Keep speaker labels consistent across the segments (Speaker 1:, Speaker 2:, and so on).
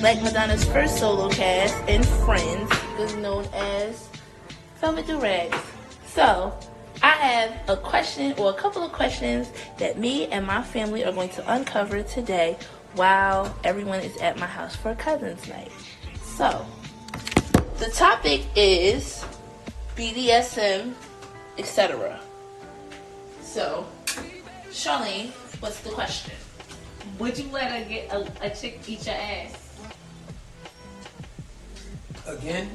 Speaker 1: Black Madonna's first solo cast and Friends, was known as Velvet Durags. So, I have a question or a couple of questions that me and my family are going to uncover today while everyone is at my house for Cousins Night. So, the topic is BDSM, etc. So, Charlene, what's the question?
Speaker 2: Would you let her get a chick eat your ass?
Speaker 3: Again?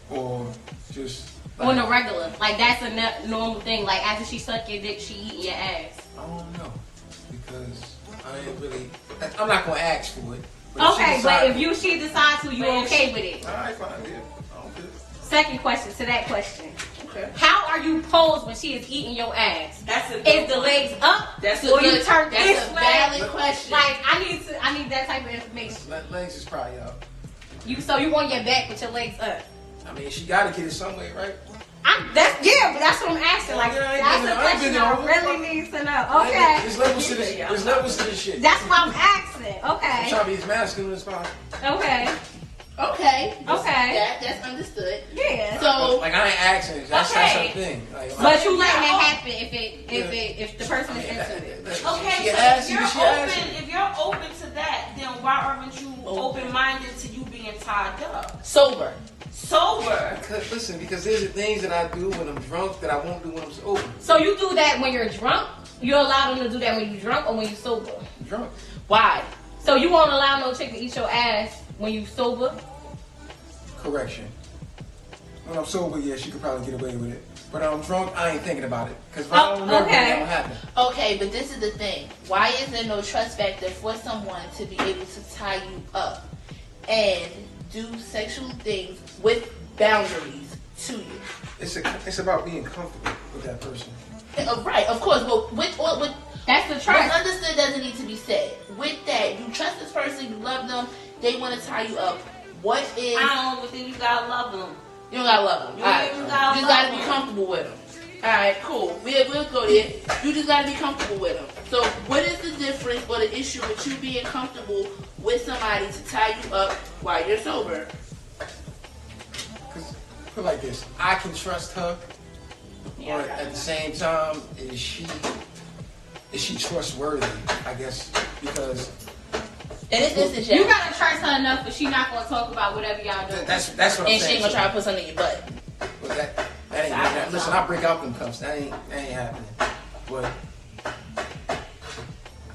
Speaker 3: Or just... like,
Speaker 2: On a regular. Like, that's a normal thing. Like, after she suck your dick, she eat your ass.
Speaker 3: I don't know. Because I ain't really... I'm not going to ask for it.
Speaker 2: Okay, but if she decides to, you're okay with it.
Speaker 3: Alright, fine, yeah. I don't care.
Speaker 2: Second question to that question.
Speaker 3: Okay.
Speaker 2: How are you posed when she is eating your ass?
Speaker 4: That's a
Speaker 2: Is the legs up?
Speaker 4: That's
Speaker 2: or you turn
Speaker 1: That's
Speaker 2: this
Speaker 1: a
Speaker 2: way?
Speaker 1: valid question.
Speaker 2: Like, I need that type of information.
Speaker 3: Legs is probably up.
Speaker 2: So you on your back with your legs up?
Speaker 3: I mean, she got to get it some way, right?
Speaker 2: But that's what I'm asking. Like, that's the question I really need to know. Okay.
Speaker 3: There's levels to this. There's levels to this shit.
Speaker 2: That's what I'm asking.
Speaker 3: I'm
Speaker 2: Okay.
Speaker 3: trying to be as masculine as possible.
Speaker 2: Okay.
Speaker 1: Okay.
Speaker 2: Okay.
Speaker 1: That's understood.
Speaker 2: Yeah.
Speaker 1: So,
Speaker 3: Like, I ain't asking. That's
Speaker 2: Okay.
Speaker 3: her thing. Like,
Speaker 2: But you letting it happen if the person is into it.
Speaker 4: Okay,
Speaker 3: She
Speaker 4: so
Speaker 3: asked
Speaker 4: if
Speaker 3: you,
Speaker 4: you're
Speaker 3: she asked you.
Speaker 4: open, if you're open to that, then why aren't you open-minded to you being tied up,
Speaker 1: sober.
Speaker 4: sober?
Speaker 3: Because there's the things that I do when I'm drunk that I won't do when I'm sober.
Speaker 2: So you do that when you're drunk? You allow them to do that when you're drunk or when you're sober?
Speaker 3: Drunk.
Speaker 1: Why?
Speaker 2: So you won't allow no chick to eat your ass when you sober?
Speaker 3: Correction. When I'm sober, yeah, she could probably get away with it. But when I'm drunk, I ain't thinking about it. Because if I don't remember,
Speaker 2: okay.
Speaker 3: it won't happen.
Speaker 1: Okay, but this is the thing. Why is there no trust factor for someone to be able to tie you up and do sexual things with boundaries to you?
Speaker 3: It's about being comfortable with that person.
Speaker 1: Right, of course. But with
Speaker 2: That's the
Speaker 1: what's
Speaker 2: trust.
Speaker 1: understood doesn't need to be said. With that, you trust this person, you love them, they want to tie you up. What is?
Speaker 4: I don't think you gotta love them.
Speaker 1: You don't gotta love them.
Speaker 4: You
Speaker 1: All right.
Speaker 4: even
Speaker 1: You
Speaker 4: gotta
Speaker 1: just
Speaker 4: love
Speaker 1: gotta be
Speaker 4: them.
Speaker 1: comfortable with them. All right, cool. We'll go there. You just gotta be comfortable with them. So, what is the difference or the issue with you being comfortable with somebody to tie you up while you're sober?
Speaker 3: Because, put it like this, I can trust her, but at the same time, is she trustworthy? I guess because
Speaker 1: In this instance,
Speaker 2: You
Speaker 1: yeah.
Speaker 2: gotta trust her enough, but she not gonna talk about whatever y'all do.
Speaker 3: that's what I'm
Speaker 1: And she
Speaker 3: saying.
Speaker 1: ain't gonna try to put something in your butt.
Speaker 3: But that ain't that. Listen, I break out them cuffs. That ain't happening. But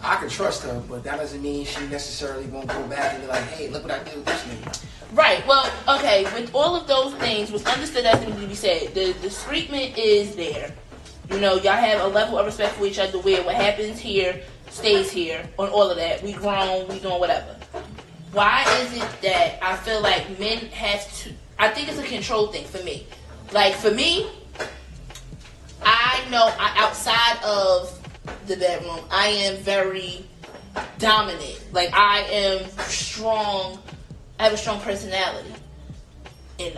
Speaker 3: I can trust her, but that doesn't mean she necessarily won't go back and be like, hey, look what I did with this nigga.
Speaker 1: Right. Well, okay. With all of those things, what's understood doesn't need to be said. The discreetment is there. You know, y'all have a level of respect for each other where what happens here stays here on all of that. We grown, we doing whatever. Why is it that I feel like men have to, I think it's a control thing for me. Like for me, I know outside of the bedroom, I am very dominant. Like I am strong, I have a strong personality. In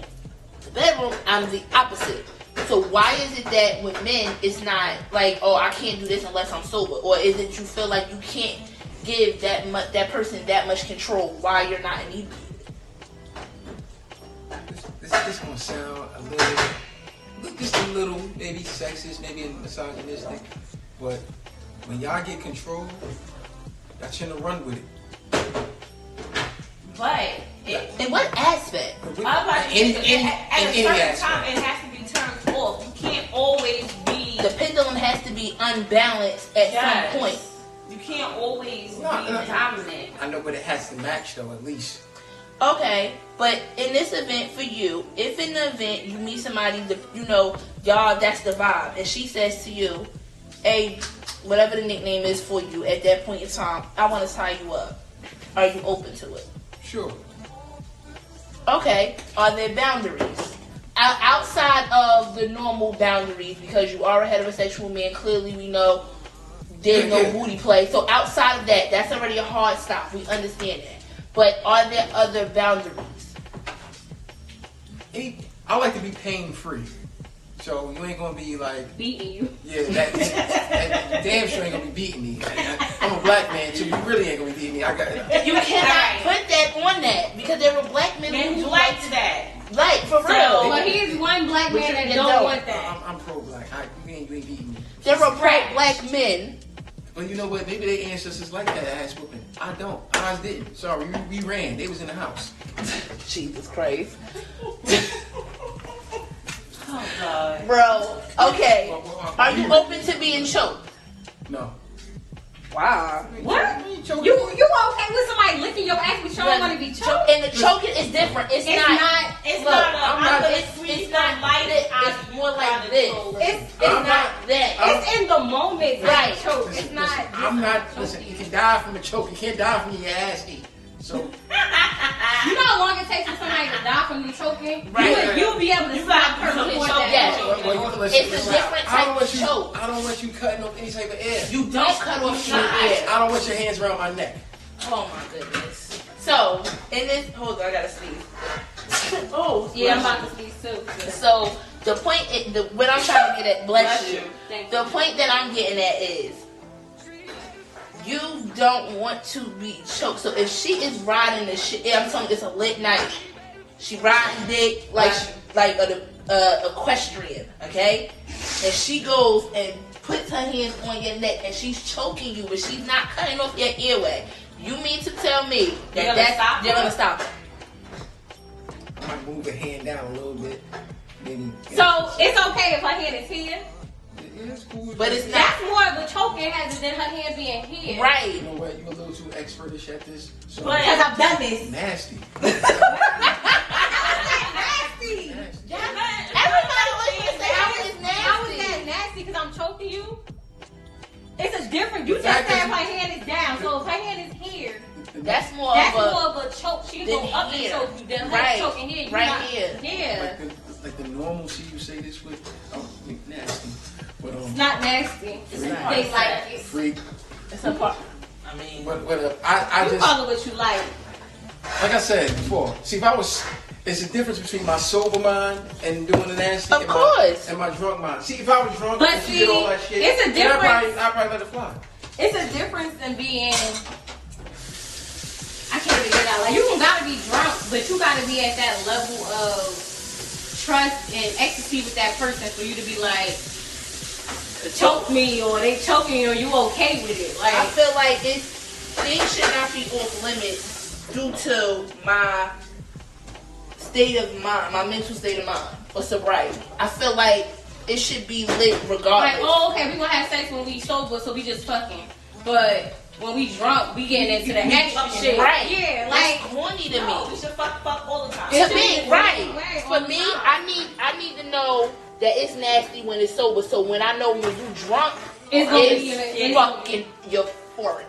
Speaker 1: the bedroom, I'm the opposite. So why is it that with men it's not like, oh, I can't do this unless I'm sober, or is it you feel like you can't give that person that much control while you're not inebriated?
Speaker 3: This gonna sound just a little maybe sexist, maybe misogynistic, but when y'all get control, y'all tend to run with it.
Speaker 4: But
Speaker 1: In what aspect?
Speaker 4: at
Speaker 3: In
Speaker 4: a
Speaker 3: any
Speaker 4: certain
Speaker 3: aspect.
Speaker 4: time, it has to be turned off. You can't always be.
Speaker 1: The pendulum has to be unbalanced at
Speaker 4: Yes.
Speaker 1: some point.
Speaker 4: You can't always be
Speaker 3: No.
Speaker 4: dominant.
Speaker 3: I know, but it has to match though, at least.
Speaker 1: Okay, but in this event for you, if in the event you meet somebody that you know, y'all, that's the vibe, and she says to you, hey, whatever the nickname is for you at that point in time, I want to tie you up. Are you open to it?
Speaker 3: Sure.
Speaker 1: Okay, are there boundaries? Outside of the normal boundaries, because you are a heterosexual man, clearly we know there's no booty play. So outside of that, that's already a hard stop. We understand that. But are there other boundaries?
Speaker 3: I like to be pain free. So you ain't gonna be like
Speaker 2: beating you.
Speaker 3: Yeah, that damn sure ain't gonna be beating me. I'm a black man too. You really ain't gonna be beating me. I got it.
Speaker 1: You cannot put that on that because there were black men who
Speaker 4: liked that.
Speaker 1: Like for real.
Speaker 2: Well, he is one black man that don't want that.
Speaker 3: I'm pro-black. You ain't beating me.
Speaker 1: There were pro-black men.
Speaker 3: But you know what? Maybe their ancestors like that ass whooping. I don't. Ours didn't. Sorry, we ran. They was in the house.
Speaker 1: Jesus Christ.
Speaker 4: Oh God.
Speaker 1: Bro, okay. Are you open to being choked?
Speaker 3: No.
Speaker 2: Wow. What? You okay with somebody licking your ass but you don't want to be choked?
Speaker 1: And the choking is different. It's not
Speaker 4: It's not like
Speaker 1: this. It's more like this.
Speaker 2: It's
Speaker 1: not that.
Speaker 2: It's in the moment.
Speaker 1: Right.
Speaker 2: Choke.
Speaker 3: Listen,
Speaker 2: It's not.
Speaker 3: I'm not. Listen, you can die from a choke. You can't die from your ass eat. So.
Speaker 2: You know how long it takes for somebody to die from you choking?
Speaker 1: Right.
Speaker 2: You'll be able to stop her before that.
Speaker 1: It's a different type of choke.
Speaker 3: I don't want you cutting off any type of air.
Speaker 1: You don't cut off your air.
Speaker 3: I don't want your hands around my neck.
Speaker 1: Oh my goodness. So, in this, hold on, I gotta sneeze. Oh,
Speaker 2: Yeah, I'm about to sneeze too.
Speaker 1: So, the point, what I'm trying to get at, bless you.
Speaker 2: Thank
Speaker 1: The point that I'm getting at is, you don't want to be choked. So if she is riding the shit, I'm telling you, it's a lit night. She riding dick like an equestrian, okay? And she goes and puts her hands on your neck and she's choking you, but she's not cutting off your airway. You mean to tell me that you're gonna stop her?
Speaker 3: I might move a hand down a little bit. Maybe.
Speaker 2: So it's okay if her hand is here?
Speaker 3: Yeah, it's cool.
Speaker 1: But it's not.
Speaker 2: That's more of a choking hazard than her hand being here.
Speaker 1: Right.
Speaker 3: You know what? You're a little too expertish at this. So
Speaker 2: Because I've done this.
Speaker 3: nasty.
Speaker 2: Nasty.
Speaker 1: Everybody wants to say how it's nasty.
Speaker 2: How is that nasty? Because I'm choking you? It's a different. You just
Speaker 3: fact
Speaker 2: said
Speaker 3: is-
Speaker 2: her hand is down. So if her hand is here,
Speaker 1: That's more
Speaker 2: that's
Speaker 1: of a
Speaker 2: more of a choke. She go
Speaker 1: than
Speaker 2: up
Speaker 1: here.
Speaker 2: and choke you. Then
Speaker 1: Right.
Speaker 2: her choking here. You
Speaker 1: Right
Speaker 2: not,
Speaker 1: here.
Speaker 2: Yeah.
Speaker 3: Like the normalcy you say this with, nasty. But
Speaker 2: It's not nasty.
Speaker 1: It's
Speaker 2: They
Speaker 1: not.
Speaker 2: like it.
Speaker 3: freak.
Speaker 1: It's a part. I mean,
Speaker 3: But I
Speaker 2: You
Speaker 3: just
Speaker 2: call it what you like.
Speaker 3: like I said before. See, if I was, it's the difference between my sober mind and doing the nasty,
Speaker 1: Of course.
Speaker 3: and my drunk mind. See, if I was drunk
Speaker 2: But
Speaker 3: and she
Speaker 2: see,
Speaker 3: did all that shit,
Speaker 2: it's a
Speaker 3: then I'd
Speaker 2: difference.
Speaker 3: probably let it fly.
Speaker 2: It's a difference in being. I can't figure it out. Like you don't gotta be drunk, but you gotta be at that level of trust and ecstasy with that person for you to be like, choke me or they choking you or you okay with it. Like
Speaker 1: I feel like things should not be off limits due to my state of mind, my mental state of mind, or sobriety. I feel like it should be lit regardless.
Speaker 2: Like, oh, okay, we gonna have sex when we sober, so we just fucking. But when we drunk, we getting into the extra shit.
Speaker 1: Right.
Speaker 2: Yeah,
Speaker 1: That's
Speaker 2: like
Speaker 1: corny to
Speaker 4: No,
Speaker 1: me.
Speaker 4: we should fuck all the time.
Speaker 1: To me, right.
Speaker 2: all
Speaker 1: For
Speaker 2: the
Speaker 1: me,
Speaker 2: time.
Speaker 1: I need to know that it's nasty when it's sober. So when I know when you drunk,
Speaker 2: It's gonna be in
Speaker 1: it's
Speaker 2: it.
Speaker 1: fucking euphoric.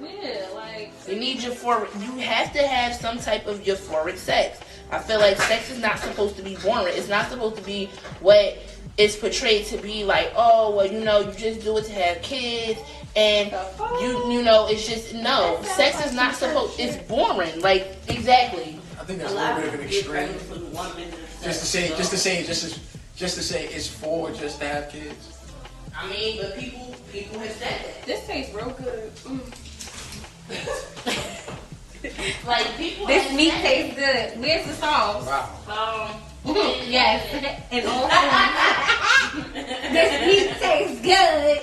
Speaker 2: Yeah, like
Speaker 1: You need euphoric. You have to have some type of euphoric sex. I feel like sex is not supposed to be boring. It's not supposed to be what it's portrayed to be. Like, oh, well, you know, you just do it to have kids, and you know, it's just no. Sex is not supposed. It's boring. Like exactly.
Speaker 3: I think that's a little bit of an extreme. Just to say it's for just to have kids.
Speaker 1: I mean, but people have said that.
Speaker 2: this tastes real good.
Speaker 1: Like people.
Speaker 2: This
Speaker 1: have
Speaker 2: meat
Speaker 1: said
Speaker 2: tastes good. Where's the sauce?
Speaker 3: Wow.
Speaker 2: Yes, and all this meat tastes good.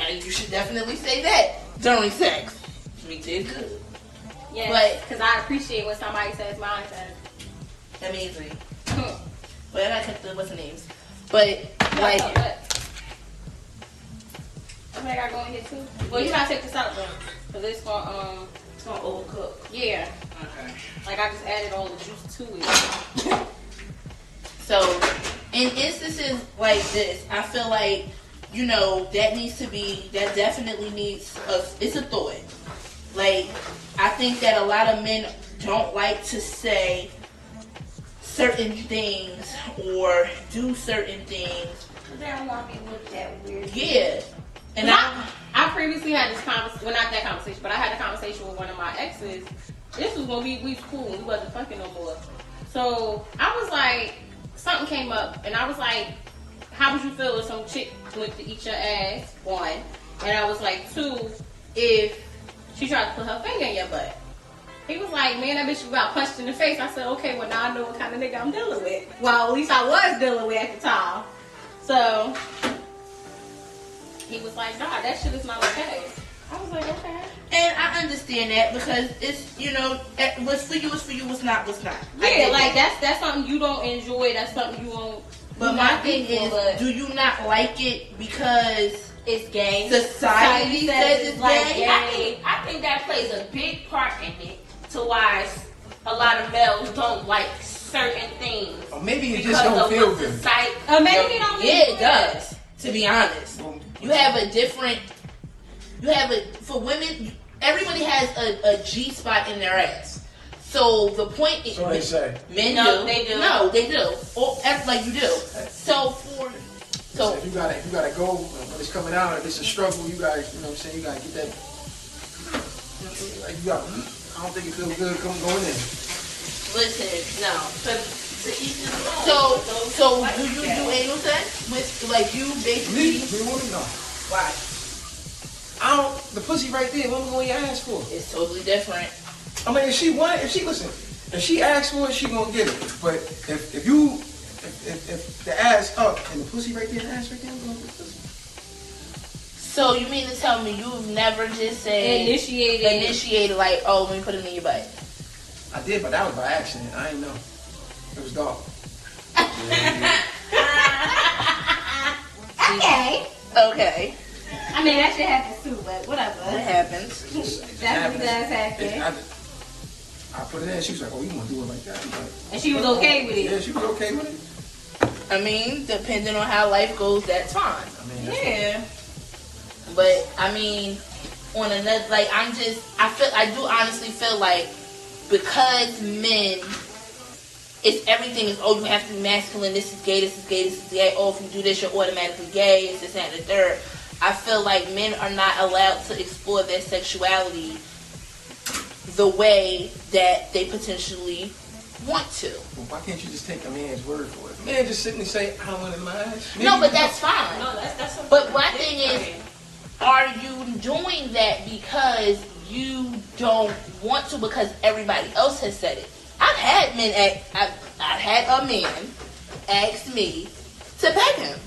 Speaker 1: And you should definitely say that during sex. Me too. Good.
Speaker 2: Yes, because I appreciate when somebody says mine says.
Speaker 1: Amazing. But I kept the what's the names. But like.
Speaker 2: I think I gotta go in here too. Well, you gotta take this out though, cause it's gonna
Speaker 4: overcook.
Speaker 2: Yeah.
Speaker 1: Okay.
Speaker 2: Like I just added all the juice to it.
Speaker 1: So, in instances like this, I feel like, you know, that definitely needs it's a thought. Like, I think that a lot of men don't like to say certain things or do certain things.
Speaker 2: They don't want me to look that weird.
Speaker 1: Yeah. And
Speaker 2: I previously had this conversation, well not that conversation, but I had a conversation with one of my exes. This was when we was cool, we wasn't fucking no more. So I was like, something came up, and I was like, how would you feel if some chick went to eat your ass? 1. And I was like, 2, if she tried to put her finger in your butt. He was like, man, that bitch got punched in the face. I said, okay, well, now I know what kind of nigga I'm dealing with. Well, at least I was dealing with at the time. So, he was like, nah, that shit is not okay. I was like, okay.
Speaker 1: And I understand that because it's, you know, what's for you is for you, what's not.
Speaker 2: Yeah, like that's something you don't enjoy. That's something you won't.
Speaker 1: But my thing is, do you not like it because
Speaker 2: it's gay?
Speaker 1: Society says it's gay.
Speaker 4: I think that plays a big part in it to why a lot of males don't like certain things.
Speaker 3: Or maybe it just don't feel good.
Speaker 2: Or maybe they don't.
Speaker 1: Yeah, it does. To be honest, you have a different. For women, everybody has a G spot in their ass. So the point is,
Speaker 3: so they say.
Speaker 1: Men
Speaker 4: no,
Speaker 1: do.
Speaker 4: They do.
Speaker 1: No, they do. Or like you do. So
Speaker 3: if you gotta go when it's coming out, if it's a struggle, you guys, you know what I'm saying, you gotta get that. Like I don't think it feels good going in.
Speaker 1: Listen, no. So do you do anal sex with like you basically?
Speaker 3: Me woman, no.
Speaker 1: Why?
Speaker 3: The pussy right there, what am I going to ask for?
Speaker 1: It's totally different.
Speaker 3: I mean, if she asks for it, she gonna get it. But if the ass up and the pussy right there, the ass right there, I'm gonna get the pussy.
Speaker 1: So you mean to tell me you've never just said initiated like, oh, let me put it in your butt?
Speaker 3: I did, but that was by accident. I didn't know. It was dark.
Speaker 1: Okay.
Speaker 2: I mean, that shit happens too, but whatever.
Speaker 1: It happens.
Speaker 2: That does happen.
Speaker 3: I put it in. She was like, "Oh, you want to do it like that?" Like,
Speaker 2: and she was okay with it.
Speaker 3: Yeah, she was okay with it.
Speaker 1: I mean, depending on how life goes, that's fine.
Speaker 3: I mean,
Speaker 2: Yeah.
Speaker 1: But I mean, on another, like I do honestly feel like because men, it's everything is, oh, you have to be masculine. This is gay. This is gay. This is gay. Oh, if you do this, you're automatically gay. It's this and the third. I feel like men are not allowed to explore their sexuality the way that they potentially want to.
Speaker 3: Well, why can't you just take a man's word for it? Man, just sit and say, I don't want it in my ass.
Speaker 1: No, but that's fine.
Speaker 4: No, that's
Speaker 1: but my thing is, are you doing that because you don't want to because everybody else has said it? I've had a man ask me to peg him.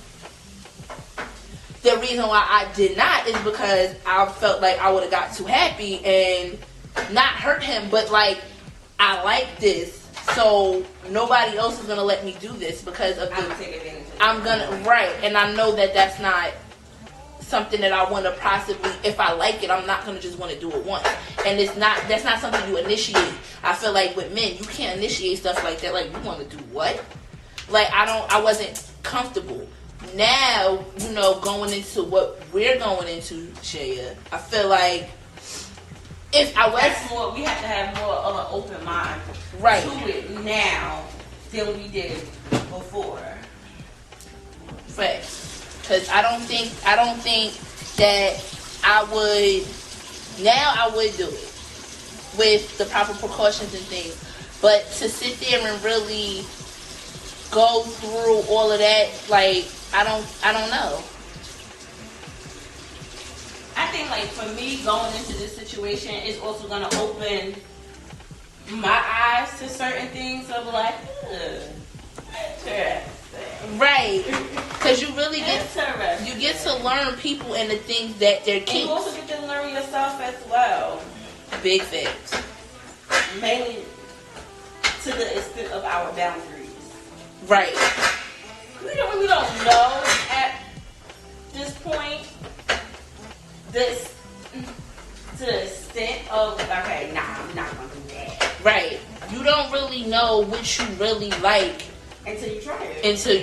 Speaker 1: The reason why I did not is because I felt like I would have got too happy and not hurt him, but like, I like this, so nobody else is gonna let me do this because of right, and I know that that's not something that I want to possibly, if I like it, I'm not gonna just want to do it once, and that's not something you initiate. I feel like with men, you can't initiate stuff like that. Like, you want to do what? Like, I wasn't comfortable. Now, you know, going into what we're going into, Shaya, I feel like if I was
Speaker 4: we have to have more of an open mind
Speaker 1: right
Speaker 4: to it now than we did before.
Speaker 1: Facts. Because I don't think that I would do it with the proper precautions and things. But to sit there and really go through all of that, like, I don't know.
Speaker 4: I think, like, for me, going into this situation is also going to open my eyes to certain things of, like, interesting.
Speaker 1: Right. Because you really get to learn people and the things that they're kinks.
Speaker 4: And you also get to learn yourself as well.
Speaker 1: Big facts.
Speaker 4: Mainly to the extent of our boundaries.
Speaker 1: Right.
Speaker 4: We don't know at this point this to the extent of, okay, nah, I'm not gonna do that.
Speaker 1: Right. You don't really know what you really like
Speaker 4: until you try it.
Speaker 1: Until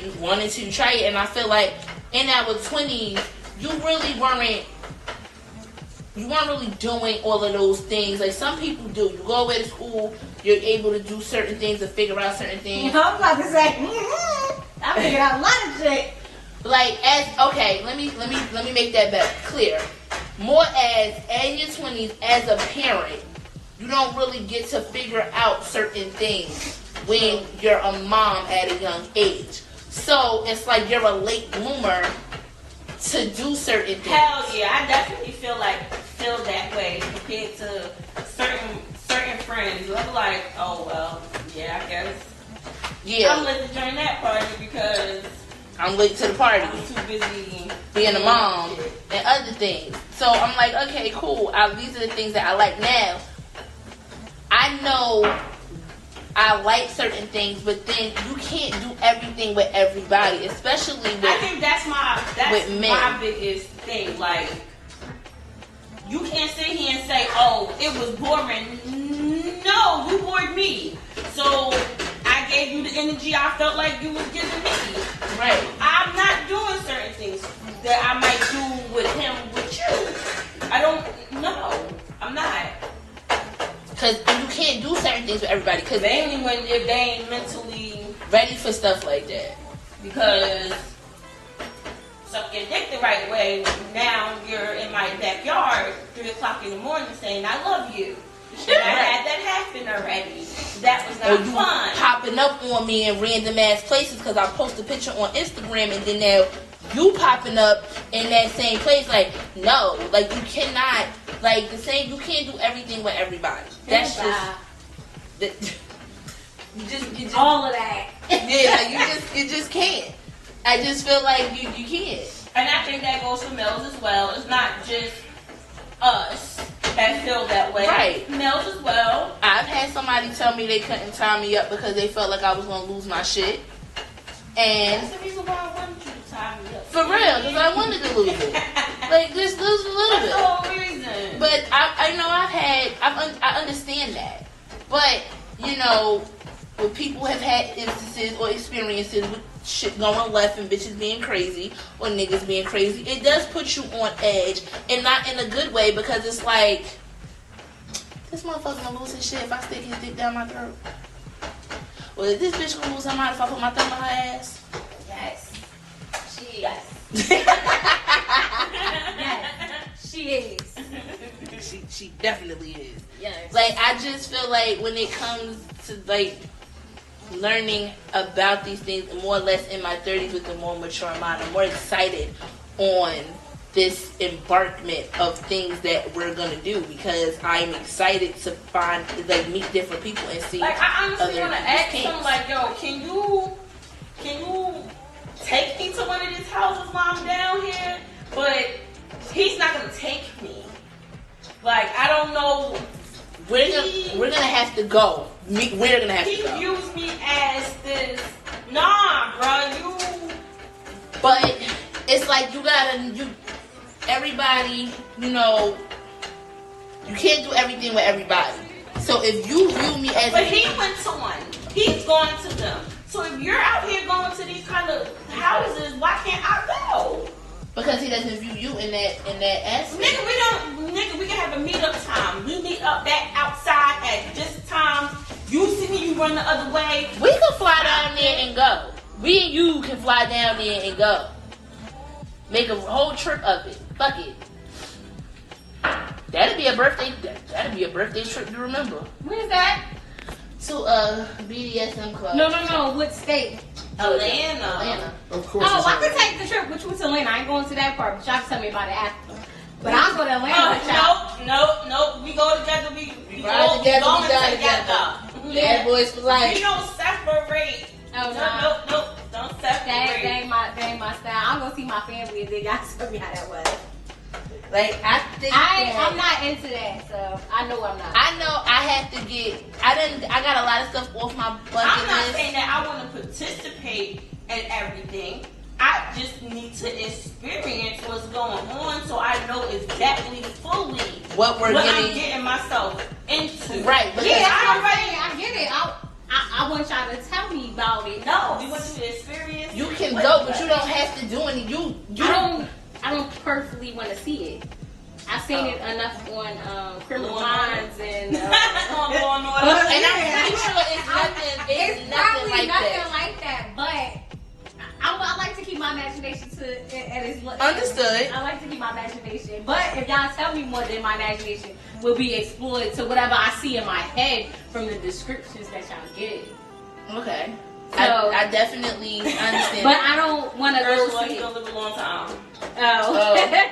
Speaker 1: you try it. And I feel like in our 20s, you weren't really doing all of those things. Like, some people do. You go away to school, you're able to do certain things and figure out certain things.
Speaker 2: I'm about to say, I figured out a lot of shit.
Speaker 1: Like, let me make that better clear. More as in your 20s, as a parent, you don't really get to figure out certain things when you're a mom at a young age. So it's like you're a late bloomer to do certain things.
Speaker 4: Hell yeah, I definitely feel that way compared to certain friends. I'm like, oh well, yeah, I guess.
Speaker 1: Yeah.
Speaker 4: I'm late to join that party because
Speaker 1: I'm late to the party.
Speaker 4: I'm too busy
Speaker 1: being a mom and other things. So I'm like, okay, cool. These are the things that I like now. I know I like certain things, but then you can't do everything with everybody, especially with
Speaker 4: I think that's
Speaker 1: with men.
Speaker 4: my biggest thing. Like, you can't sit here and say, oh, it was boring. No, you bored me. So I gave you the energy I felt like you was giving me.
Speaker 1: Right.
Speaker 4: I'm not doing certain things that I might do with him, with you. I don't know. I'm not.
Speaker 1: Because you can't do certain things with everybody. Because
Speaker 4: Mainly if they ain't mentally
Speaker 1: ready for stuff like that.
Speaker 4: Because suck your dick the right way. Now you're in my backyard 3 o'clock in the morning saying I love you. And I had that happen already. That was not fun.
Speaker 1: Popping up on me in random ass places because I post a picture on Instagram and then now you popping up in that same place. Like, no, like you cannot, like the same. You can't do everything with everybody. That's you just
Speaker 2: all of that.
Speaker 1: Yeah, like you just can't. I just feel like you can't.
Speaker 4: And I think that goes for males as well. It's not just us that feel that way.
Speaker 1: Right.
Speaker 4: Males as well.
Speaker 1: I've had somebody tell me they couldn't tie me up because they felt like I was going to lose my shit. And
Speaker 4: that's the reason why I wanted you to tie me up.
Speaker 1: For real, because I wanted to lose it. Like, just lose a little bit.
Speaker 4: That's the whole reason.
Speaker 1: But I know I understand that. But, you know, when people have had instances or experiences with shit going left and bitches being crazy or niggas being crazy, it does put you on edge, and not in a good way, because it's like, this motherfucker gonna lose his shit if I stick his dick down my throat. Well, is this bitch gonna lose her mind if I put my thumb in her ass?
Speaker 2: Yes. She
Speaker 4: Yes.
Speaker 2: Yes. She is.
Speaker 1: She definitely is.
Speaker 2: Yes.
Speaker 1: Like, I just feel like when it comes to, like, learning about these things more or less in my 30s with a more mature mind, I'm more excited on this embarkment of things that we're gonna do, because I'm excited to find, like, meet different people and see.
Speaker 4: Like, I honestly want to ask
Speaker 1: kinks.
Speaker 4: him, like, yo, can you take me to one of these houses while I'm down here? But he's not gonna take me. Like, I don't know.
Speaker 1: We're gonna have to go. We're gonna have to go.
Speaker 4: He views me as this. Nah, bro,
Speaker 1: But it's like everybody, you know, you can't do everything with everybody. So if you view me as,
Speaker 4: but he went to one. He's going to them. So if you're out here going to these kind of houses, why can't I go?
Speaker 1: Because he doesn't view you in that aspect.
Speaker 4: Nigga, we can have a meet up time. We meet up back outside at this time. You see me, you run the other way.
Speaker 1: We can fly down there and go. We and you can fly down there and go. Make a whole trip of it. Fuck it. That'd be a birthday trip to remember.
Speaker 2: Where's that?
Speaker 1: To a BDSM club.
Speaker 2: No. What state?
Speaker 4: Atlanta.
Speaker 3: Of course.
Speaker 2: Oh,
Speaker 3: it's
Speaker 2: I could
Speaker 3: Atlanta.
Speaker 2: take the trip with you to Atlanta. I ain't going to that part, but y'all can tell me about it after. But I'll go to Atlanta with y'all.
Speaker 4: No. We go together. We
Speaker 1: ride
Speaker 4: all
Speaker 1: together,
Speaker 4: going
Speaker 1: we die
Speaker 4: together.
Speaker 1: Bad boys for life.
Speaker 4: We don't separate.
Speaker 2: Oh,
Speaker 4: No. Don't separate.
Speaker 2: That ain't my style. I'll go see my family and then y'all tell me how that was.
Speaker 1: Like, I think
Speaker 2: I'm not into that, so I know I'm not.
Speaker 1: I know I have to get. I got a lot of stuff off my bucket
Speaker 4: I'm not
Speaker 1: list.
Speaker 4: saying that I want to participate in everything. I just need to experience what's going on so I know exactly fully
Speaker 1: What
Speaker 4: I'm getting myself into.
Speaker 1: Right. Because
Speaker 2: I get it. I want y'all to tell me about it.
Speaker 4: No, we want you to experience.
Speaker 1: you can go, but you don't have to do any.
Speaker 2: I don't personally want to see it. I've seen it enough on Criminal Minds and
Speaker 1: And I'm pretty sure it's nothing like that.
Speaker 2: But I like to keep my imagination at its
Speaker 1: Understood.
Speaker 2: I like to keep my imagination. But if y'all tell me more, then my imagination will be explored to whatever I see in my head from the descriptions that y'all give.
Speaker 1: Okay.
Speaker 2: So,
Speaker 1: I definitely understand.
Speaker 2: but I don't want to go
Speaker 4: Ursula,
Speaker 2: see.
Speaker 4: you gonna live a long time.
Speaker 2: Oh.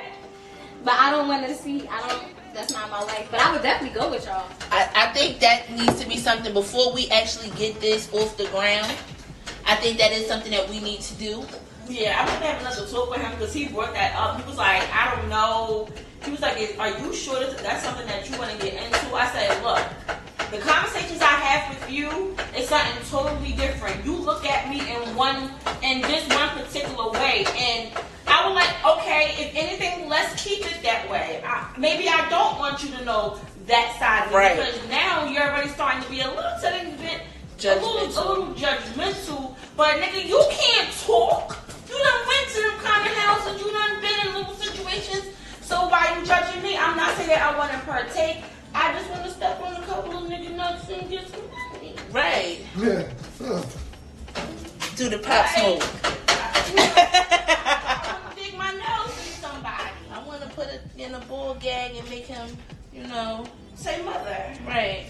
Speaker 2: But I don't want to see. That's not my life. But I would definitely go with y'all.
Speaker 1: I think that needs to be something before we actually get this off the ground. I think that is something that we need to do.
Speaker 4: Yeah, I'm gonna have another talk with him because he brought that up. He was like, I don't know. He was like, are you sure that's something that you want to get into? I said, look, the conversations I have with you is something totally different. You look at me in this one particular way, and I was like, okay, if anything, let's keep it that way. Maybe I don't want you to know that side of it,
Speaker 1: right.
Speaker 4: because now you're already starting to be a little bit judgmental. A little judgmental. But nigga, you can't talk. You done went to them kind of houses. You done been in little situations. So why you judging me? I'm not saying that I want to partake. I just want to step on a couple of nigga nuts and get some money.
Speaker 1: Right.
Speaker 3: Yeah.
Speaker 1: Do the pop smoke.
Speaker 4: I want to dig my nose in somebody.
Speaker 1: I want to put it in a bull gag and make him,
Speaker 4: Say mother.
Speaker 1: Right.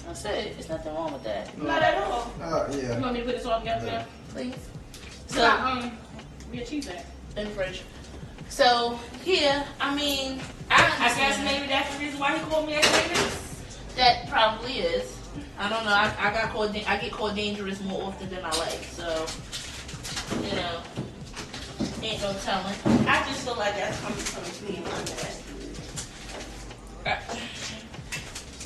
Speaker 1: That's it. There's nothing wrong with that.
Speaker 4: Not at all.
Speaker 3: Yeah.
Speaker 2: You want me to put this all together now?
Speaker 1: Please.
Speaker 2: So, where cheese at?
Speaker 1: In the fridge. So, yeah, I mean,
Speaker 4: I guess maybe that's the reason why he called me a nigga.
Speaker 1: that probably is. I don't know. I get called dangerous more often than I like. So, ain't no telling.
Speaker 4: I just feel like that's coming from being underestimated.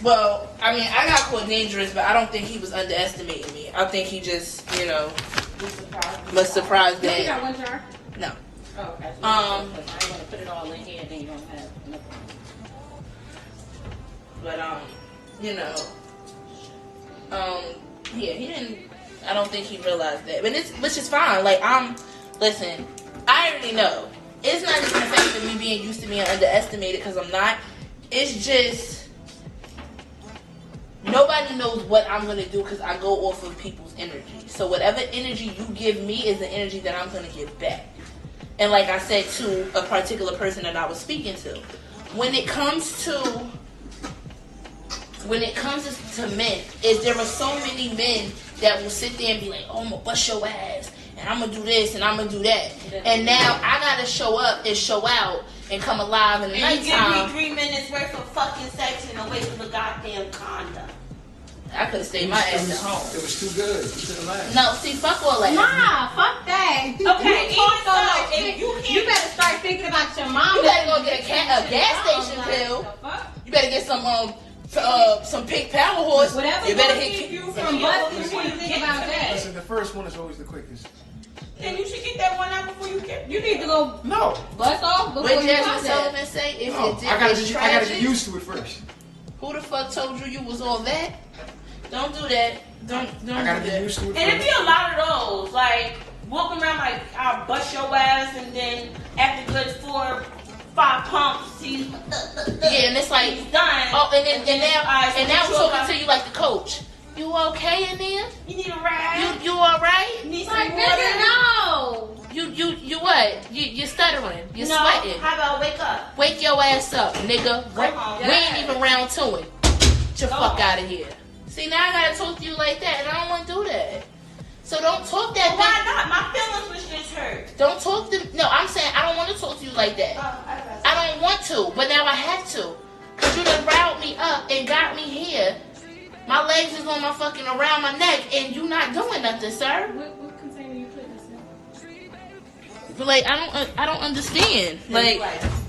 Speaker 1: Well, I mean, I got called dangerous, but I don't think he was underestimating me. I think he just, was surprised
Speaker 2: You got
Speaker 1: that.
Speaker 2: one jar?
Speaker 1: No.
Speaker 2: Oh, okay. I want to put it all in here, then you don't have enough.
Speaker 1: But yeah, he didn't. I don't think he realized that, but which is fine. Like listen, I already know. It's not even the fact of me being used to being underestimated because I'm not. It's just nobody knows what I'm gonna do because I go off of people's energy. So whatever energy you give me is the energy that I'm gonna give back. And like I said to a particular person that I was speaking to, when it comes to men, there are so many men that will sit there and be like, oh, I'm gonna bust your ass, and I'm gonna do this, and I'm gonna do that. And now I gotta show up and show out and come alive in the
Speaker 4: And you give
Speaker 1: nighttime.
Speaker 4: me 3 minutes worth of fucking sex and a waste of a goddamn condom.
Speaker 1: I could have stayed my ass at home.
Speaker 3: It was too good. You should have laughed.
Speaker 1: No, see, fuck all that.
Speaker 2: Nah, fuck that.
Speaker 4: Okay,
Speaker 2: You talk so
Speaker 4: even
Speaker 2: much
Speaker 4: so,
Speaker 2: shit.
Speaker 4: if you can't-
Speaker 2: You better start thinking about your mom.
Speaker 1: You better go get a gas station pill. You better get some pink power horse.
Speaker 2: Whatever
Speaker 1: You better
Speaker 2: gonna
Speaker 1: hit
Speaker 2: keep you
Speaker 4: some
Speaker 2: from
Speaker 4: yellow
Speaker 2: busting
Speaker 4: before
Speaker 2: when you
Speaker 4: you
Speaker 2: think
Speaker 4: get
Speaker 2: about
Speaker 4: to
Speaker 2: that.
Speaker 3: Listen, the first one is always the quickest.
Speaker 4: Then you should get that one out before you get.
Speaker 2: You need to go
Speaker 3: No.
Speaker 2: bust off before
Speaker 1: What
Speaker 2: you
Speaker 1: Jasmine
Speaker 2: touch that.
Speaker 1: Sullivan say? If
Speaker 3: No.
Speaker 1: your dick
Speaker 3: I gotta
Speaker 1: is
Speaker 3: get
Speaker 1: tragic,
Speaker 3: used to it first.
Speaker 1: who the fuck told you was all that? Don't do that. Don't do
Speaker 3: I gotta get
Speaker 1: that.
Speaker 3: used to it
Speaker 4: And it
Speaker 3: first.
Speaker 4: be a lot of those, like walking around like I'll bust your ass, and then after good 4-5 pumps, he's
Speaker 1: Yeah, and it's like,
Speaker 4: he's done.
Speaker 1: oh, and now I'm
Speaker 4: you
Speaker 1: talking to you like the coach. You okay in there?
Speaker 4: You need a rag.
Speaker 1: You all right?
Speaker 4: You need some
Speaker 2: Like,
Speaker 4: water.
Speaker 2: nigga, no.
Speaker 1: You what? You're stuttering. You're
Speaker 4: No,
Speaker 1: sweating.
Speaker 4: how about wake up?
Speaker 1: Wake your ass up, nigga.
Speaker 4: Go home.
Speaker 1: We ain't even round to it. Get your
Speaker 4: Go
Speaker 1: fuck
Speaker 4: home.
Speaker 1: out of here. See, now I gotta talk to you like that, and I don't want to do that. So don't talk that.
Speaker 4: Well, why not? My feelings was just hurt.
Speaker 1: Don't talk to. No, I'm saying I don't want to talk to you like that. I don't want to, but now I have to. Cause you done riled me up and got me here. My legs is on my fucking around my neck, and you not doing nothing, sir.
Speaker 2: What container you putting this in?
Speaker 1: But like I don't understand. Like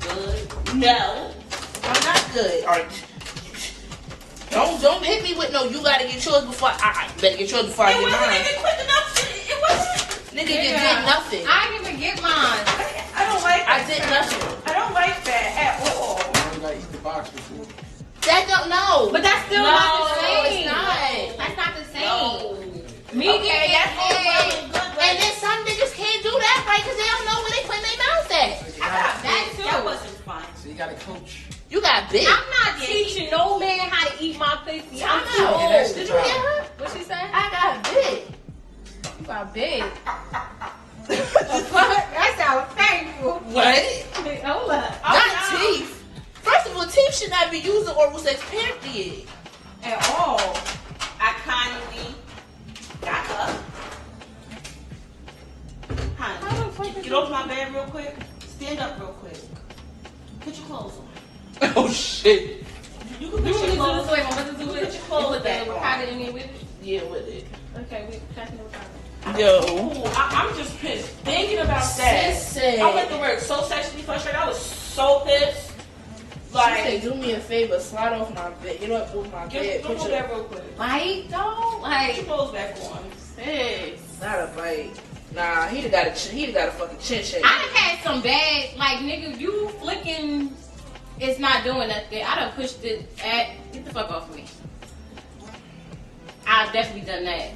Speaker 4: Good. No.
Speaker 1: I'm not good. All right. Don't hit me with no. You gotta get yours before I better get yours before I
Speaker 4: It
Speaker 1: get
Speaker 4: wasn't
Speaker 1: mine.
Speaker 4: even quick enough. It wasn't.
Speaker 1: Nigga, you did nothing.
Speaker 2: I didn't even get mine.
Speaker 4: I don't like
Speaker 1: I
Speaker 4: that.
Speaker 1: did nothing.
Speaker 4: I don't like that at all.
Speaker 3: You gotta eat the box before.
Speaker 1: That don't know.
Speaker 2: But that's still
Speaker 1: No,
Speaker 2: not the
Speaker 1: it's
Speaker 2: same.
Speaker 1: not.
Speaker 2: That's not the same.
Speaker 4: No.
Speaker 2: Me
Speaker 4: Okay,
Speaker 2: getting
Speaker 4: that's all well
Speaker 2: head.
Speaker 4: and good, but
Speaker 1: And then some niggas can't do that right because they don't know where they put their mouth at.
Speaker 3: So
Speaker 4: I got
Speaker 2: That
Speaker 4: big.
Speaker 2: too.
Speaker 4: That wasn't fun.
Speaker 3: you gotta coach.
Speaker 1: You got big.
Speaker 2: I'm not teaching no man how to eat my pussy. I'm too
Speaker 1: Time out.
Speaker 2: old.
Speaker 3: that's
Speaker 1: Did
Speaker 3: the
Speaker 1: you hear
Speaker 3: job.
Speaker 1: her?
Speaker 2: What she said?
Speaker 1: I got big.
Speaker 2: You got big. That sounds painful.
Speaker 1: What?
Speaker 2: Hold up.
Speaker 1: Not teeth. First of all, teeth should not be used in oral sex, period.
Speaker 2: At all.
Speaker 4: I kindly Get off my bed real quick. Stand up real quick. Put your clothes on.
Speaker 3: Oh shit.
Speaker 4: You can put your clothes on.
Speaker 2: Wait, my mother's doing it.
Speaker 4: Put your clothes back
Speaker 2: We're
Speaker 4: on.
Speaker 2: kind of in here with it.
Speaker 1: Yeah, with it.
Speaker 2: Okay, we're passing it with
Speaker 1: Yo.
Speaker 4: Ooh, I'm just pissed thinking about that.
Speaker 1: Sissy.
Speaker 4: I went to work so sexually frustrated. I was so pissed.
Speaker 1: She
Speaker 4: Like,
Speaker 1: said, do me a favor, slide off my bed. Get up off my bed.
Speaker 4: Put
Speaker 1: Put
Speaker 4: your
Speaker 1: your,
Speaker 4: bed real quick.
Speaker 2: Like, though,
Speaker 4: Put
Speaker 2: like,
Speaker 4: your clothes back on.
Speaker 2: sis.
Speaker 1: not a bite. Nah, he'd have got a fucking chin shake.
Speaker 2: I done had some bad, like, nigga, you flicking, it's not doing nothing. I done pushed it at, get the fuck off of me. I've definitely done that.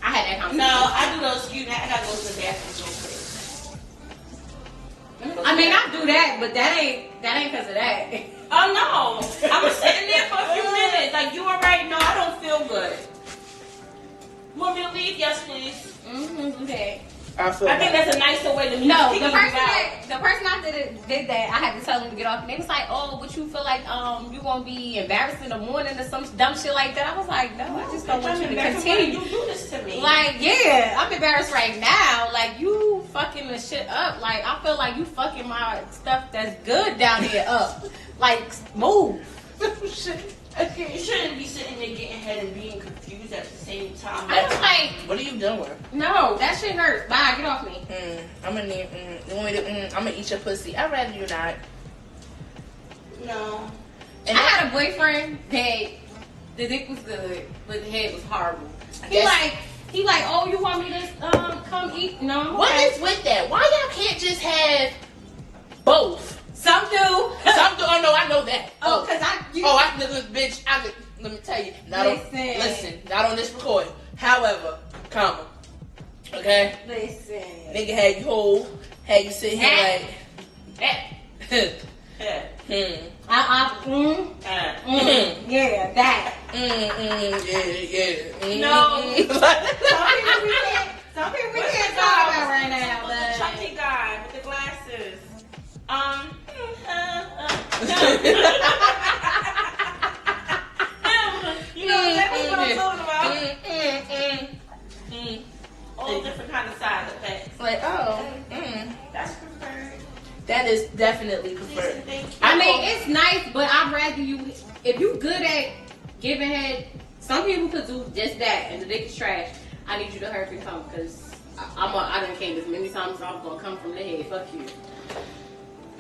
Speaker 2: I had that
Speaker 4: No,
Speaker 2: conversation.
Speaker 4: I do those. Excuse me, I gotta go to the bathroom real quick.
Speaker 2: I mean, I do that, but that ain't because of that.
Speaker 4: Oh no, I was sitting there for a few minutes. Like, you already know I don't feel good. You want me to leave? Yes, please.
Speaker 2: Okay.
Speaker 1: I feel
Speaker 4: I think that's a nicer way to meet
Speaker 2: No,
Speaker 4: people
Speaker 2: the person
Speaker 4: out.
Speaker 2: I did that, I had to tell them to get off. And they was like, "Oh, but you feel like you gonna be embarrassed in the morning or some dumb shit like that." I was like, "No, I just don't want you to continue."
Speaker 4: You do this to me.
Speaker 2: Like, yeah, I'm embarrassed right now. Like, you fucking the shit up. Like, I feel like you fucking my stuff that's good down here up. Like, move.
Speaker 1: shit.
Speaker 4: You shouldn't be sitting there getting head and being confused at the same time.
Speaker 2: I was like,
Speaker 1: What are you doing?
Speaker 2: no, that shit hurt. Bye, get off me.
Speaker 1: I'm gonna need. You want me to? I'm gonna eat your pussy. I'd rather you not.
Speaker 4: No.
Speaker 1: And
Speaker 2: I had a boyfriend that the dick was good, but the head was horrible. He like, oh, you want me to come eat? No. I'm
Speaker 1: what
Speaker 2: okay.
Speaker 1: is with that? Why y'all can't just have both?
Speaker 2: Some do.
Speaker 1: Some do. Oh no, I know that.
Speaker 2: Oh, cause
Speaker 1: Bitch. Let me tell you. Listen. Not on this recording. However, comma. Okay.
Speaker 2: Listen.
Speaker 1: Nigga had you whole. Had you sit here like.
Speaker 4: Yeah.
Speaker 2: Yeah, that.
Speaker 1: Yeah.
Speaker 2: No. Some people we can't talk about right now,
Speaker 4: The
Speaker 2: but
Speaker 4: chunky guy with the glasses. You know exactly what I'm talking about. All different kind of side effects.
Speaker 1: Like,
Speaker 4: That's preferred.
Speaker 1: that is definitely preferred.
Speaker 4: Listen, thank you.
Speaker 2: I mean, it's nice, but I'd rather you, if you good at giving head, some people could do just that, and the dick is trash. I need you to hurry and come, because I done came as many times as I'm going to come from the head. Fuck you.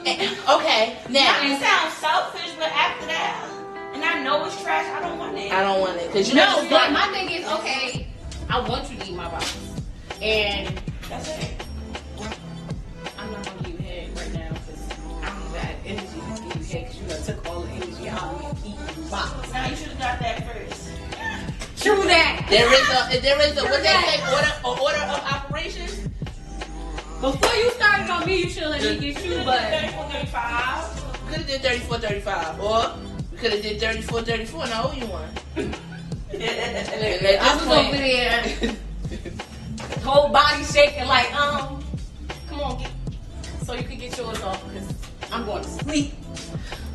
Speaker 1: Okay, now.
Speaker 4: It sounds selfish, but after that, and I know it's trash, I don't want it.
Speaker 1: I don't want it. Because you
Speaker 2: No,
Speaker 1: know,
Speaker 2: but my thing is, okay, I want you to eat my box. And
Speaker 4: That's it.
Speaker 2: I'm not going to give you head right now, because I don't have that energy to give you head, because you done took all the energy out of me eating the box.
Speaker 4: Now you should have got that first.
Speaker 2: True that.
Speaker 1: there is a what they say, order of operations.
Speaker 2: Before you started on me, you should let me get you, but
Speaker 4: 34, 35.
Speaker 1: Could have did 34, 35. Or we could have did 34, 34 and I owe you one.
Speaker 2: I was over there, whole body shaking like, come on, so you can get yours off, because I'm going to sleep.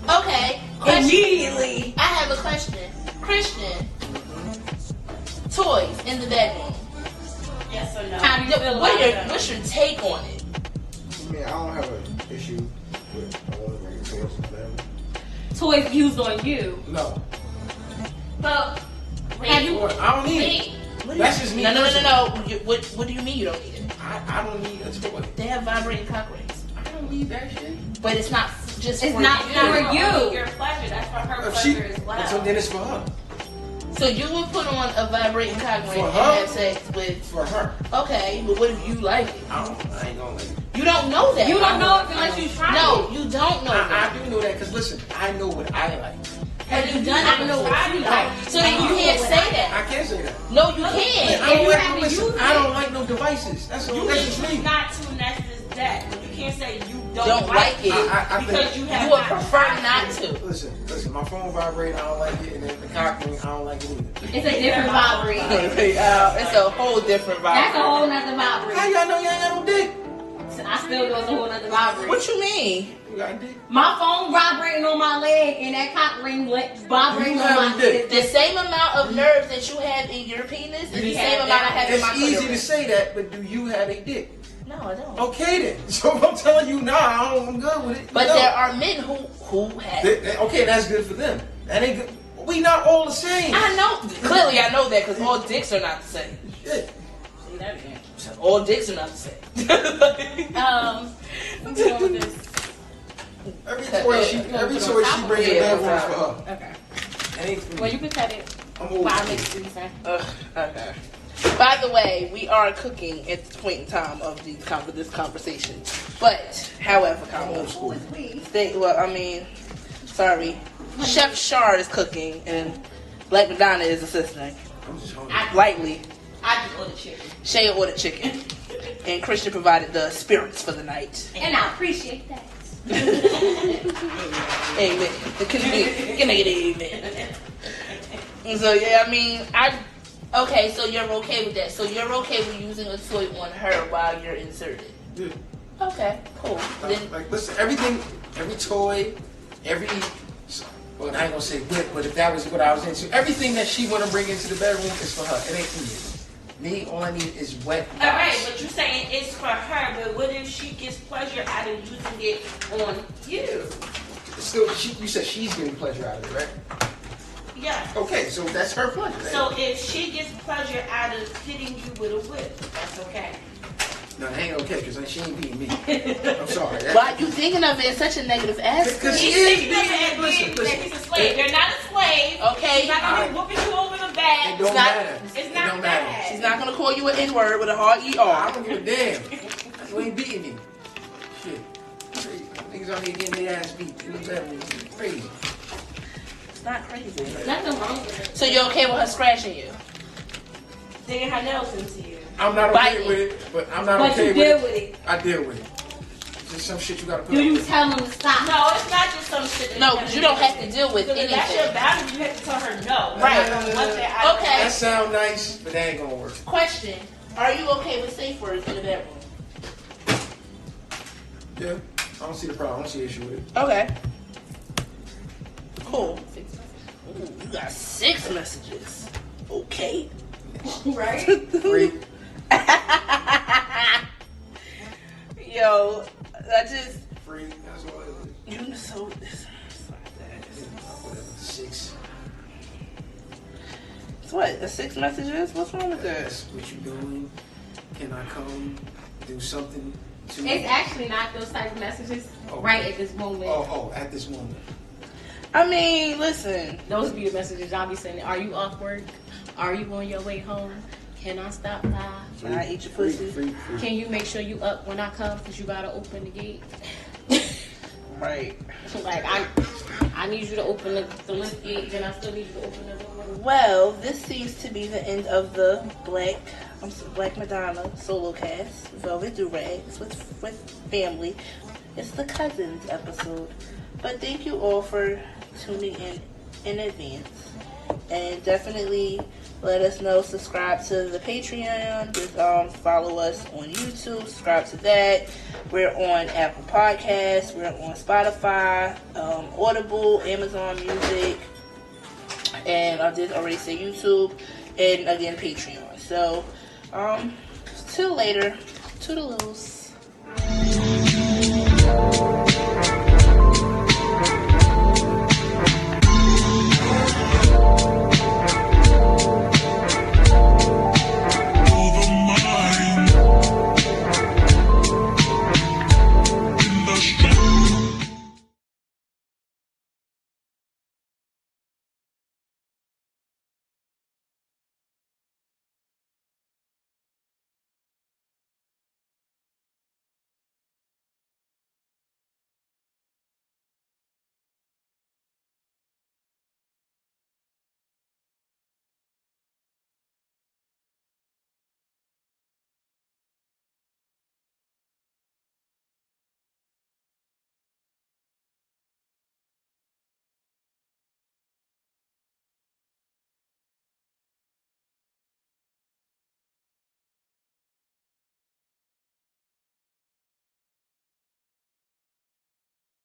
Speaker 1: Okay. Question.
Speaker 2: Immediately.
Speaker 1: I have a question. Christian. Toys in the bedroom.
Speaker 4: Yes or no?
Speaker 2: How do you feel about that?
Speaker 1: What's your take on it?
Speaker 5: I mean, I don't have an issue with a woman bringing toys to the bedroom.
Speaker 2: Toys used on you.
Speaker 5: No.
Speaker 2: But have you?
Speaker 5: What? I don't need it. That's just me.
Speaker 1: No. What do you mean you don't need it?
Speaker 5: I don't need a toy.
Speaker 1: They have vibrating cock rings.
Speaker 5: I don't need that shit.
Speaker 1: But it's not just
Speaker 2: It's
Speaker 1: for
Speaker 2: not
Speaker 1: you.
Speaker 2: for you.
Speaker 4: Your pleasure. That's for her
Speaker 5: If she,
Speaker 4: pleasure as well.
Speaker 5: so then it's for her.
Speaker 1: So you would put on a vibrating cock ring
Speaker 5: For
Speaker 1: and
Speaker 5: her?
Speaker 1: have sex with.
Speaker 5: For her.
Speaker 1: Okay, but what if you like it?
Speaker 5: I ain't gonna like it.
Speaker 1: You don't know that.
Speaker 2: You don't know it unless you try
Speaker 1: No,
Speaker 2: it.
Speaker 1: you don't know that.
Speaker 5: I do know that because listen, I know what I like.
Speaker 1: Have you done it?
Speaker 2: know
Speaker 1: before?
Speaker 2: what you like.
Speaker 1: So then you can't say that.
Speaker 5: I can't say that.
Speaker 1: No, you can't.
Speaker 5: I don't
Speaker 2: you
Speaker 5: like.
Speaker 2: haven't
Speaker 5: Listen,
Speaker 2: used
Speaker 5: I
Speaker 2: it.
Speaker 5: don't like no devices. That's
Speaker 4: You
Speaker 5: that's
Speaker 4: can
Speaker 5: just
Speaker 4: choose
Speaker 5: me.
Speaker 4: not to, and that's just that. But you can't say you
Speaker 1: Don't like it.
Speaker 5: I
Speaker 4: because
Speaker 5: think,
Speaker 4: you have
Speaker 1: You would
Speaker 4: not
Speaker 1: prefer
Speaker 4: tried
Speaker 1: not
Speaker 4: it.
Speaker 1: to.
Speaker 5: listen. My phone vibrates. I don't like it, and then the cock ring. I don't like it either.
Speaker 2: It's a different vibrator.
Speaker 1: It's a whole different vibe.
Speaker 2: That's a whole nother
Speaker 5: How
Speaker 2: vibrator.
Speaker 5: y'all know you ain't got no dick?
Speaker 2: I still know it's a whole nother vibrator.
Speaker 1: What you mean?
Speaker 5: You got a dick?
Speaker 2: My phone vibrating on my leg and that cock ring vibrating
Speaker 5: You
Speaker 2: on
Speaker 5: have
Speaker 2: my
Speaker 5: a dick.
Speaker 1: The same amount of nerves that you have in your penis is the same amount I have in my
Speaker 5: It's easy to
Speaker 1: clitoris.
Speaker 5: say that, but do you have a dick?
Speaker 1: No, I don't.
Speaker 3: Okay then. So if I'm telling you, nah, I'm good with it.
Speaker 1: But
Speaker 3: no.
Speaker 1: there are men who have.
Speaker 3: Okay, that's good for them. That ain't good. We not all the same.
Speaker 1: I know. Clearly, I know that because all dicks are not the same.
Speaker 3: Shit.
Speaker 2: See that again.
Speaker 1: All dicks are not the same.
Speaker 2: I'm dealing with this.
Speaker 3: Every toy she brings in the bedroom is for her.
Speaker 2: Okay.
Speaker 3: That ain't for me.
Speaker 2: Well, you can cut it.
Speaker 3: I'm old.
Speaker 2: Five minutes reason.
Speaker 1: Okay. By the way, we are cooking at the point in time of this conversation. But, however, sorry. Chef Shar is cooking and Black Madonna is assisting.
Speaker 3: I'm just hungry.
Speaker 1: Lightly.
Speaker 4: I just ordered chicken.
Speaker 1: Shay ordered chicken. And Christian provided the spirits for the night.
Speaker 2: And I appreciate that.
Speaker 1: Amen. Can I get an amen? And so, okay, so you're okay with that. So you're okay with using a toy on her while you're inserted?
Speaker 3: Yeah.
Speaker 1: Okay, cool. Then,
Speaker 3: Like, listen, everything, every toy, well, I ain't gonna say whip, but if that was what I was into, everything that she wanna bring into the bedroom is for her. It ain't for me. Me, all I need is wet.
Speaker 4: All right, but you're saying it's for her, but what if she gets pleasure out of using it on you?
Speaker 3: Still, you said she's getting pleasure out of it, right?
Speaker 4: Yeah.
Speaker 3: Okay, so that's her pleasure.
Speaker 4: So if she gets pleasure out of hitting you with a whip, that's okay.
Speaker 3: No, it ain't okay, because she ain't beating me. I'm sorry.
Speaker 1: why are you thinking of it in such a negative aspect?
Speaker 3: Because she
Speaker 4: He's
Speaker 3: is
Speaker 4: thinking of it
Speaker 3: being,
Speaker 4: that he's a slave. You're not a slave.
Speaker 1: Okay.
Speaker 4: He's not going to be whooping you over the back.
Speaker 3: It don't matter.
Speaker 4: It's
Speaker 3: It
Speaker 4: not
Speaker 3: don't
Speaker 4: bad.
Speaker 3: matter.
Speaker 1: She's not gonna call you an N-word with a hard
Speaker 3: I
Speaker 1: ER.
Speaker 3: don't give a damn. You ain't beating me. Shit. Crazy. Niggas out here getting their ass beat in the bedroom. It's crazy.
Speaker 1: It's not crazy.
Speaker 2: Nothing wrong with it.
Speaker 1: So you're okay with her scratching you?
Speaker 4: Digging her nails into you.
Speaker 3: I'm not
Speaker 1: Biting.
Speaker 3: okay with it, but I'm not
Speaker 2: But
Speaker 3: okay
Speaker 2: you
Speaker 3: with
Speaker 2: deal
Speaker 3: it.
Speaker 2: with it.
Speaker 3: I deal with it. Just some shit you gotta put
Speaker 2: Do
Speaker 3: up
Speaker 2: you
Speaker 3: with.
Speaker 2: tell them to stop?
Speaker 4: No, it's not just some shit. That
Speaker 1: No, because you don't have to deal with
Speaker 4: Because if that's your
Speaker 1: anything.
Speaker 4: boundary, you have to tell her no.
Speaker 1: Right.
Speaker 4: Once they're out of
Speaker 1: Okay.
Speaker 3: That sound nice, but that ain't gonna work.
Speaker 1: Question: are you okay with safe words in the bedroom?
Speaker 3: Yeah, I don't see the problem. I don't see the issue with it.
Speaker 1: Okay. Cool. Ooh, you got 6 messages. Okay.
Speaker 2: Right?
Speaker 3: Free.
Speaker 1: Yo, I just
Speaker 3: Free. That's all it is.
Speaker 1: you so.
Speaker 3: Whatever. 6.
Speaker 1: So what? The 6 messages? What's wrong with that?
Speaker 3: That's what you doing. Can I come do something to you?
Speaker 2: It's actually not those type of messages
Speaker 3: Oh.
Speaker 2: right at this moment.
Speaker 3: Oh, at this moment.
Speaker 1: I mean, listen.
Speaker 2: Those be the messages I'll be sending. Are you off work? Are you on your way home? Can I stop by?
Speaker 1: Can I eat your pussy?
Speaker 3: Free.
Speaker 2: Can you make sure you up when I come? Because you got to open the gate.
Speaker 1: Right.
Speaker 2: Like, I need you to open the lift gate, then I still need you to open the door.
Speaker 1: Well, this seems to be the end of the Black Madonna solo cast, Velvet Durags with family. It's the cousins episode. But thank you all for tuning in advance. And definitely let us know. Subscribe to the Patreon. Just follow us on YouTube. Subscribe to that. We're on Apple Podcasts. We're on Spotify, Audible, Amazon Music, and I did already say YouTube, and again Patreon. So, till later. Toodaloos.